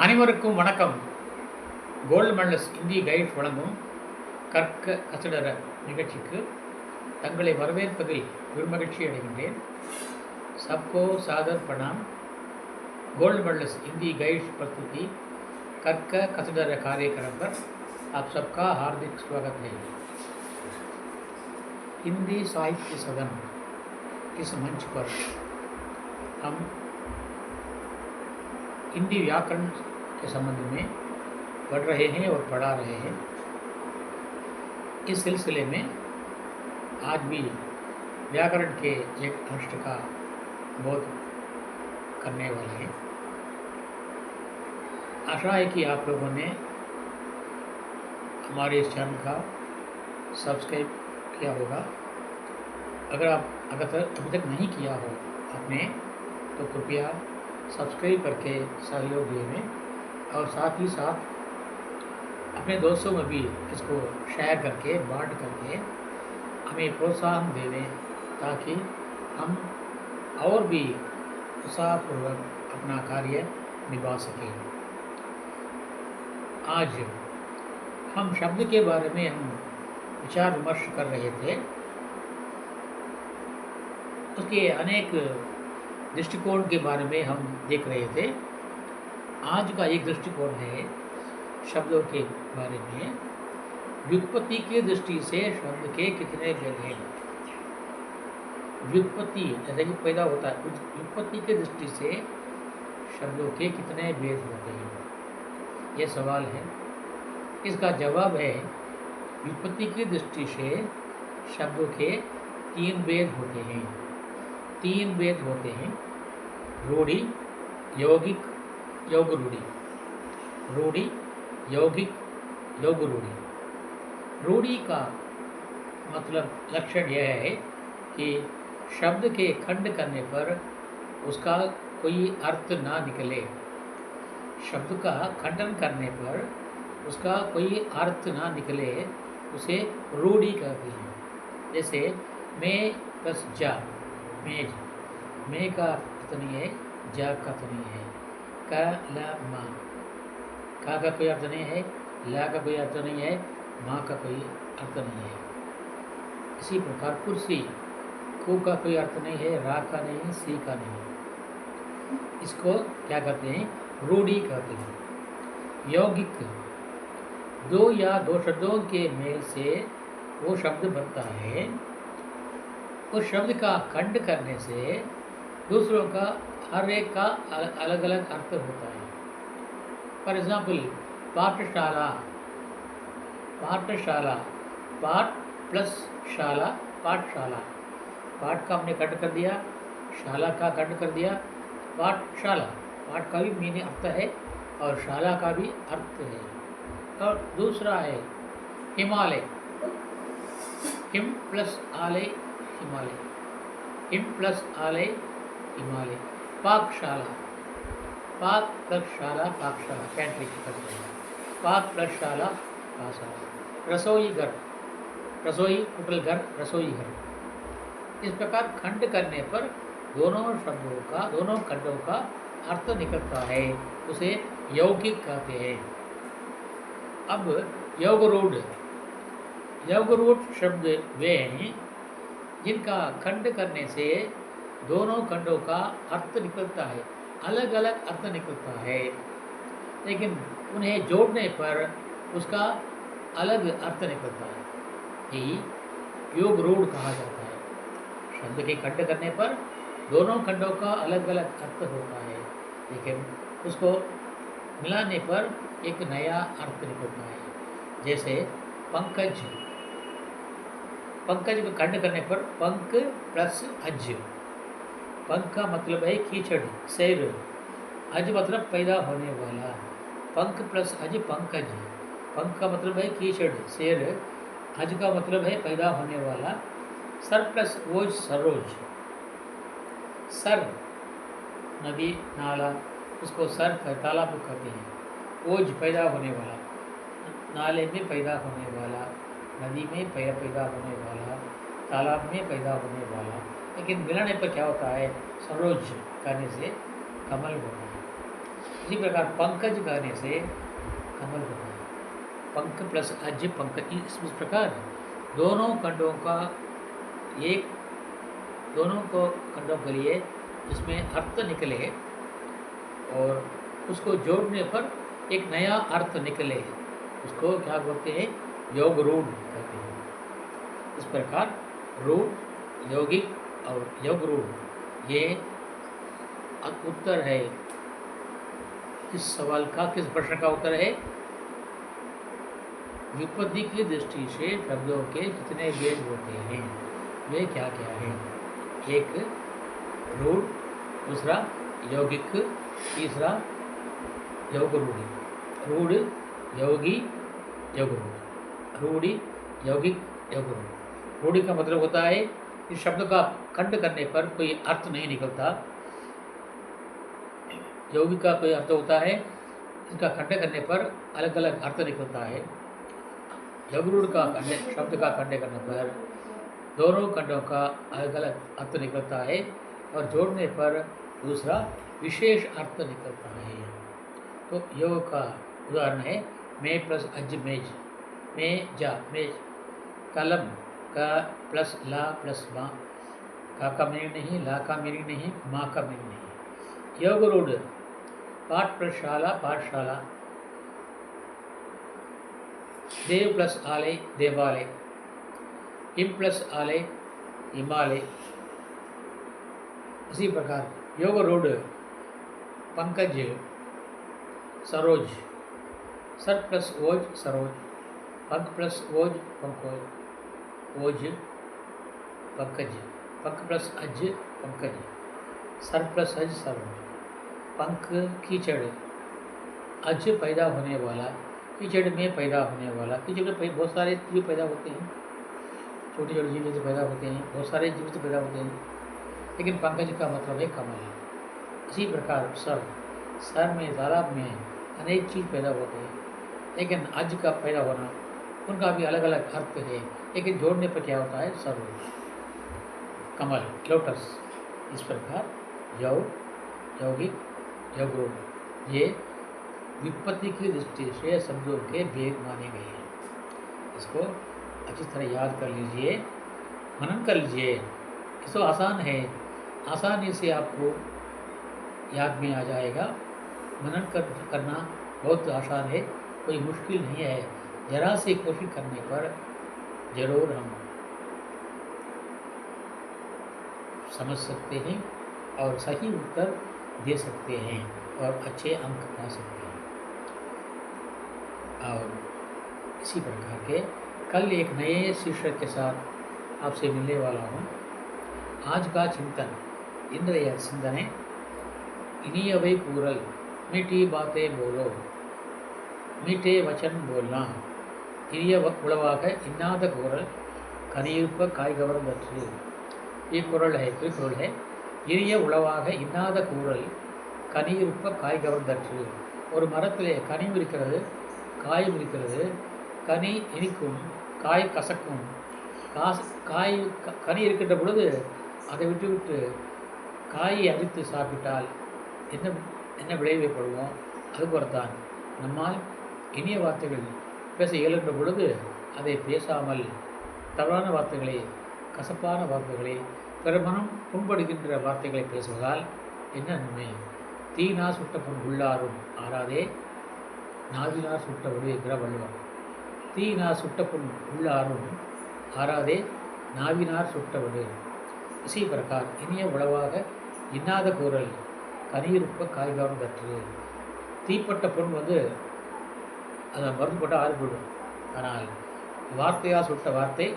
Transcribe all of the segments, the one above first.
அனைவருக்கும் வணக்கம். Gold medalist இந்திய கைட் வழங்கும் கற்க கசடர நிகழ்ச்சிக்கு தங்களை வரவேற்பதில் பெருமகிழ்ச்சி அடைகின்றேன். सबको सादर प्रणाम. गोल्ड मेडलिस्ट हिंदी गाइड प्रस्तुति कற்க कसडर कार्यक्रम पर आप सबका हार्दिक स्वागत है. हिंदी साहित्य सदन इस मंच पर हम हिंदी व्याकरण के संबंध में पढ़ रहे हैं और पढ़ा रहे हैं. इस सिलसिले में आज भी व्याकरण के एक अंश का बोध करने वाले हैं. आशा है कि आप लोगों ने हमारे इस चैनल का सब्सक्राइब किया होगा. अगर अभी तक नहीं किया हो आपने तो कृपया सब्सक्राइब करके सहयोग दें और साथ ही साथ अपने दोस्तों में भी इसको शेयर करके बांट करके हमें प्रोत्साहन दें ताकि हम और भी उत्साहपूर्वक अपना कार्य निभा सकें. आज हम शब्द के बारे में हम विचार विमर्श कर रहे थे. उसके अनेक दृष्टिकोण के बारे में हम देख रहे थे. आज का एक दृष्टिकोण है शब्दों के बारे में. व्युत्पत्ति की दृष्टि से शब्द के कितने भेद हैं. व्युत्पत्ति जैसे कि पैदा होता है, व्युत्पत्ति की दृष्टि से शब्दों के कितने भेद होते हैं, ये सवाल है. इसका जवाब है व्युत्पत्ति की दृष्टि से शब्दों के तीन भेद होते हैं. तीन भेद होते हैं: रूढ़ि, यौगिक, योग रूढ़ि. रूढ़ि, यौगिक, योग रूढ़ि. रूढ़ि का मतलब लक्षण यह है कि शब्द के खंड करने पर उसका कोई अर्थ ना निकले. शब्द का खंडन करने पर उसका कोई अर्थ ना निकले उसे रूढ़ि कहते हैं. जैसे मैं प्लस जा, मेज. मैं का अर्थ नहीं है, जा का अर्थ नहीं है. का ला माँ, का कोई अर्थ नहीं है, ला का कोई अर्थ नहीं है, माँ का कोई अर्थ नहीं है. इसी प्रकार कुर्सी, को का कोई अर्थ नहीं है, रा का नहीं है, सी का नहीं है. इसको क्या कहते हैं? रूढ़ि कहते हैं. यौगिक, दो या दो शब्दों के मेल से वो शब्द बनता है. उस शब्द का खंड करने से दूसरों का हर एक का अलग अलग अर्थ होता है. फॉर एग्जाम्पल पाठशाला. पाठशाला, पाठ प्लस शाला, पाठशाला. पाठ का हमने खंड कर दिया, शाला का खंड कर दिया, पाठशाला. पाठ का भी मीनिंग अर्थ है और शाला का भी अर्थ है. और दूसरा है हिमालय. हिम प्लस आलय, हिमालय. हिम प्लस आलय, हिमालय. पाकशाला, पाक प्लस शाला, पाकशाला. पैंट्री की करते हैं. पाक प्लस शाला, पाकशाला. रसोई घर, रसोई होटल घर, रसोई घर. इस प्रकार खंड करने पर दोनों शब्दों का, दोनों खंडों का अर्थ निकलता है, उसे यौगिक कहते हैं. अब योगरूढ़. योगरूढ़ शब्द वे हैं जिनका खंड करने से दोनों खंडों का अर्थ निकलता है, अलग अलग अर्थ निकलता है, लेकिन उन्हें जोड़ने पर उसका अलग अर्थ निकलता है. यही योगरूढ़ कहा जाता है. शब्द के खंड करने पर दोनों खंडों का अलग अलग अर्थ होता है, लेकिन उसको मिलाने पर एक नया अर्थ निकलता है. जैसे पंकज. पंकज को खंड करने पर पंक प्लस अज. पंक का मतलब है कीचड़, सैर. अज मतलब पैदा होने वाला. पंक प्लस अज पंकज. पंक का मतलब है कीचड़, सैर. अज का मतलब है पैदा होने वाला. सर प्लस ओज, सरोज. सर नदी, नाला, उसको सर तालाब कहते हैं. ओज पैदा होने वाला, नाले में पैदा होने वाला, नदी में पैदा होने वाला, तालाब में पैदा होने वाला. लेकिन मिलाने पर क्या होता है? सरोज करने से कमल होता है. इसी प्रकार पंकज कहने से कमल होता है। पंख प्लस अज पंकज, इस प्रकार दोनों खंडों का एक, दोनों को खंडों के लिए जिसमें अर्थ निकले और उसको जोड़ने पर एक नया अर्थ निकले, उसको क्या बोलते हैं? योग रूढ़ कहते हैं। इस प्रकार रूढ़, यौगिक और योग रूढ़, ये उत्तर है किस सवाल का, किस प्रश्न का उत्तर है? व्युत्पत्ति की दृष्टि से शब्दों के कितने भेद होते हैं, वे क्या क्या हैं? एक रूढ़, दूसरा यौगिक, तीसरा योग रूढ़ी। रूढ़, योगी, योग रूढ़। रूढ़ी, यौगिक, योग रूढ़। रूढ़ी का मतलब होता है कि शब्द का खंड करने पर कोई अर्थ नहीं निकलता। यौगिक का कोई अर्थ होता है, इसका खंड करने पर अलग अलग अर्थ निकलता है। योग रूढ़ का शब्द का खंड करने पर दोनों खंडों का अलग अलग अर्थ निकलता है और जोड़ने पर दूसरा विशेष अर्थ निकलता है। तो योग का उदाहरण है मैं प्लस अज मेज, में जा मेज। कलम का प्लस ला प्लस माँ, का मीनिंग नहीं, ला का मीनिंग नहीं, माँ का मीनिंग नहीं। योग रूढ़ पाठ प्लस शाला पाठशाला, देव प्लस आलय देवालय, हिम प्लस आलय हिमालय। इसी प्रकार योग रूढ़ पंकज सरोज, सर प्लस ओज सरोज, पंख प्लस ओज पंकोज, ओज पंकज, पंख प्लस अज पंकज, सर प्लस अज सरोज। पंख कीचड़, अज पैदा होने वाला, कीचड़ में पैदा होने वाला। कीचड़ में बहुत सारे जीव पैदा होते हैं, छोटे छोटे जीव पैदा होते हैं, बहुत सारे जीव पैदा होते हैं, लेकिन पंकज का मतलब है कमल। इसी प्रकार सर में, तालाब में अनेक चीज़ पैदा होते हैं, लेकिन अज का पैदा होना उनका भी अलग अलग अर्थ है, लेकिन जोड़ने पर क्या होता है? सरोज, कमल, लोटस। इस प्रकार यौगिक, योग रूढ़, ये व्युत्पत्ति की दृष्टि से शब्दों के भेद माने गए हैं। इसको अच्छी तरह याद कर लीजिए, मनन कर लीजिए। इसको आसान है, आसानी से आपको याद में आ जाएगा। मनन करना बहुत आसान है, कोई मुश्किल नहीं है। जरा से कोशिश करने पर जरूर हम समझ सकते हैं और सही उत्तर दे सकते हैं और अच्छे अंक पा सकते हैं। और इसी प्रकार के कल एक नए शीर्षक के साथ आपसे मिलने वाला हूँ। आज का चिंतन, इंद्रिय चिंतने इनियवै कूरल, मीठी बातें बोलो, मीठे वचन बोलना, இனிய உளவாக இன்னாத குரல் கனியிருப்ப காய்கவர்ந்தற்று। ये कुरल है, कोई कुरल है। இனிய உளவாக இன்னாத கூறல் கனியிருப்ப காய்கவர்ந்தற்று। ஒரு மரத்திலே கனியும் இருக்கிறது, காயும் இருக்கிறது. கனி இனிக்கும், காய் கசக்கும். காய் கனி இருக்கின்ற பொழுது அதை விட்டு காயை அடித்து சாப்பிட்டால் என்ன விளைவு ஏற்படுமோ அதுபோலத்தான் நம்மால் இனிய வார்த்தைகள் பேச இயலுகின்ற பொழுது அதை பேசாமல் தவறான வார்த்தைகளை, கசப்பான வார்த்தைகளை, பெருமனம் புண்படுகின்ற வார்த்தைகளை பேசுவதால் என்ன நன்மை? தீயினார் சுட்ட புண் உள்ளாரும் ஆறாதே, நாவினார் சுட்ட விடுவிக்கிற வள்ளுவர். தீயினார் சுட்ட புண் உள்ளாரும் ஆறாதே, நாவினார் சுட்ட விடு. இசை பிரகார் இனிய உளவாக இன்னாத கூறல் கனியிருப்ப காய்காரம் கற்று. தீப்பட்ட புண் அதை மருந்து போட்டால் ஆறி போடும். ஆனால் வார்த்தையாக சுட்ட வார்த்தை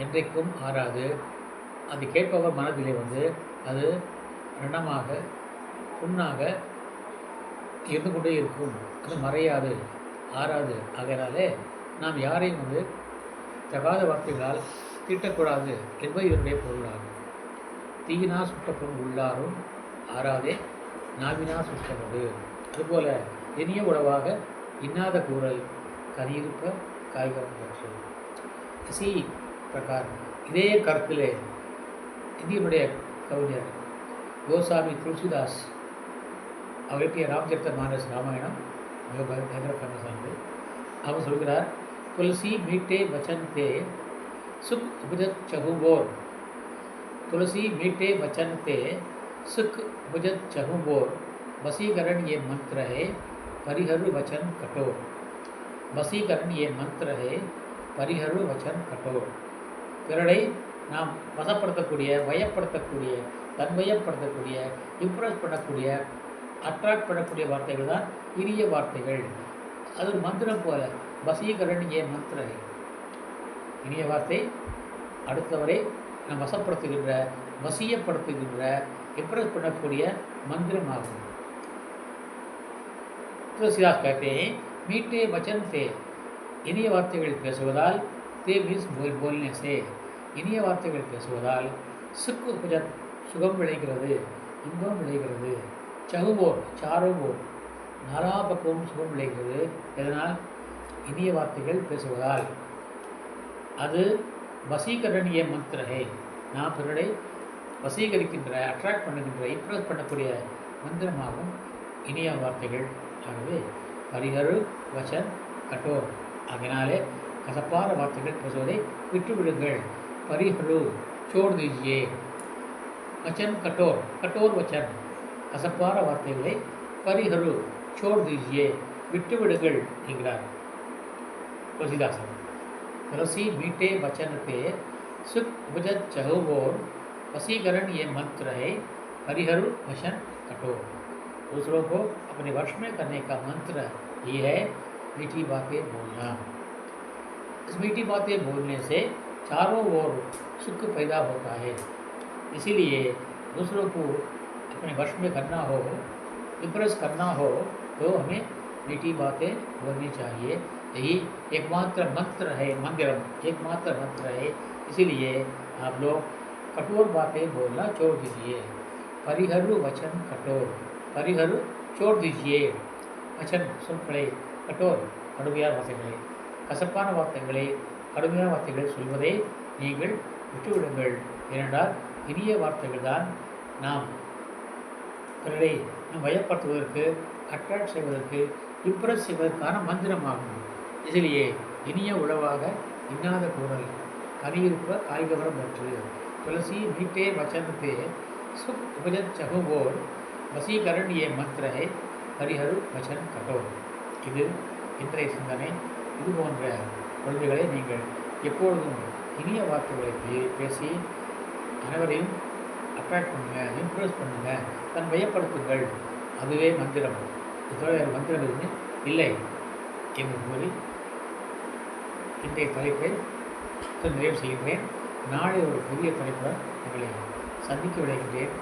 என்றைக்கும் ஆறாது. அது கேட்பவர் மனதிலே அது ரணமாக, புண்ணாக இருந்து கொண்டே இருக்கும். அது மறையாது, ஆறாது. ஆகையினாலே நாம் யாரையும் தகாத வார்த்தைகளால் தீட்டக்கூடாது என்பது இதனுடைய பொருளாகும். தீயினா சுட்ட பொருள் உள்ளாரும் ஆறாதே, நாவினா சுட்டவது. அதுபோல இனிய உணவாக இன்னாத கூறல் கனியிருப்ப காய்கறம் பற்று. இசை பிரகாரம் இதே கருத்திலே இந்தியனுடைய கவிஞர் கோசாமி துளசிதாஸ் அவர் எழுதிய ராமச்சரித்தமானஸ் ராமாயணம் மிக பயங்கர ஃபேமஸானது. அவர் சொல்கிறார், துளசி மீட்டே வச்சன் தே सुख बुझत चहुबोर, तुलसी मीठे वचन ते सुख बुझत चहुबोर, वसीकरण ये मंत्र है परिहरु वचन कठोर, वसीकरण ये मंत्र है परिहरु वचन कठोर. பிறரை நாம் வசப்படுத்தக்கூடிய, வயப்படுத்தக்கூடிய, தன்வயப்படுத்தக்கூடிய, இம்ப்ரெஸ் பண்ணக்கூடிய, அட்ராக்ட் பண்ணக்கூடிய வார்த்தைகள் தான் இனிய வார்த்தைகள். அது ஒரு மந்திரம் போல. வசீகரன் ஏ மந்திர இனிய வார்த்தை அடுத்தவரை நாம் வசப்படுத்துகின்ற, வசியப்படுத்துகின்ற, இம்ப்ரெஸ் பண்ணக்கூடிய மந்திரமாகும். तुलसीदास कहते हैं, मीठे वचन से இனிய வார்த்தைகள் பேசுவதால், தே மீன்ஸ் बोलने से, இனிய வார்த்தைகள் பேசுவதால் சுக் உபஜத் சுகம் விளைகிறது, இன்பம் விளைகிறது. சகுவோர் சாரோவோர் நாலா பக்கமும் சுகம் விளைகிறது. எதனால்? இனிய வார்த்தைகள் பேசுவதால். அது வசீகரணிய மந்திர ஹே, நாம் பிறரை வசீகரிக்கின்ற, அட்ராக்ட் பண்ணுகின்ற, இம்ப்ரெஸ் பண்ணக்கூடிய மந்திரமாகும் இனிய வார்த்தைகள். ஆகவே பரிஹரு வச்சன் கட்டோர், அதனாலே கசப்பான வார்த்தைகள் பேசுவதை விட்டுவிடுங்கள். பரிஹரு छोड़ दीजिए, वचन कठोर, कठोर वचन கசப்பான வார்த்தைகளை பரிஹரு छोड़ दीजिए விட்டுவிடுங்கள் என்கிறார் तुलसीदासन. तुलसी मीठे वचन पे सुख उपजत चहुओर, वसीकरण ये मंत्र है परिहरु वचन कठोर. दूसरों को अपने वश में करने का मंत्र ये है मीठी बातें बोलना. इस मीठी बातें बोलने से चारों ओर सुख पैदा होता है. इसीलिए दूसरों को अपने वश में करना हो, इम्प्रेस करना हो, तो हमें मीठी बातें बोलनी चाहिए. यही एकमात्र मंत्र है, मंदिरम एकमात्र मंत्र है. इसीलिए आप लोग कठोर बातें बोलना छोड़ दीजिए. परिहरु वचन कठोर, परिहरु छोड़ दीजिए. वचन சொற்களை கட்டோர் கடுமையான வார்த்தைகளை, கசப்பான வார்த்தைகளை, கடுமையான வார்த்தைகளை சொல்வதை நீங்கள் விட்டுவிடுங்கள். ஏனென்றால் இனிய வார்த்தைகள் தான் நாம் பிறரை வயப்படுத்துவதற்கு, அட்ராக்ட் செய்வதற்கு, இம்ப்ரெஸ் செய்வதற்கான மந்திரமாகும். இதிலேயே இனிய உழவாக இன்னாத கூறல், கனியிருப்ப காய்கவரம் பற்று. துளசி மீட்டே வச்சனத்தே சுக் உபஜத் சகுவோர், வசீகரன் ஏ மந்திர ஹே பரிஹரு வச்சன் கட்டோர். இது இன்றைய சிந்தனை. இது போன்ற கொள்கைகளை நீங்கள் எப்பொழுதும் இனிய வார்த்தைகளை பேசி அனைவரையும் அட்ராக்ட் பண்ணுங்கள், இம்ப்ரெஸ் பண்ணுங்கள், தன் வயப்படுத்துங்கள். அதுவே மந்திரம். இதோட மந்திரம் இருந்து இல்லை என்று கூறி இன்றைய தலைப்பை நிறைவு செய்கின்றேன். நாளை ஒரு புதிய தலைப்புடன் உங்களை சந்திக்க விளைகின்றேன்.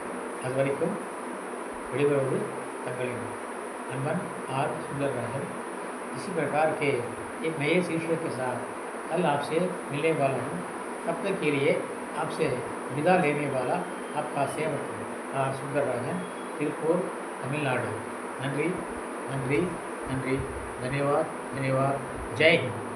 அது வரைக்கும் வெளிவருவது தங்களின் नंबर आर सुंदरराजन। इसी प्रकार के एक नए शीर्षक के साथ कल आपसे मिलने वाला हूँ। तब तक के लिए आपसे विदा लेने वाला आपका सेवक आर सुंदरराजन, तिरुपुर, तमिलनाडु। नंरी नंरी नंरी, धन्यवाद धन्यवाद। जय हिंद।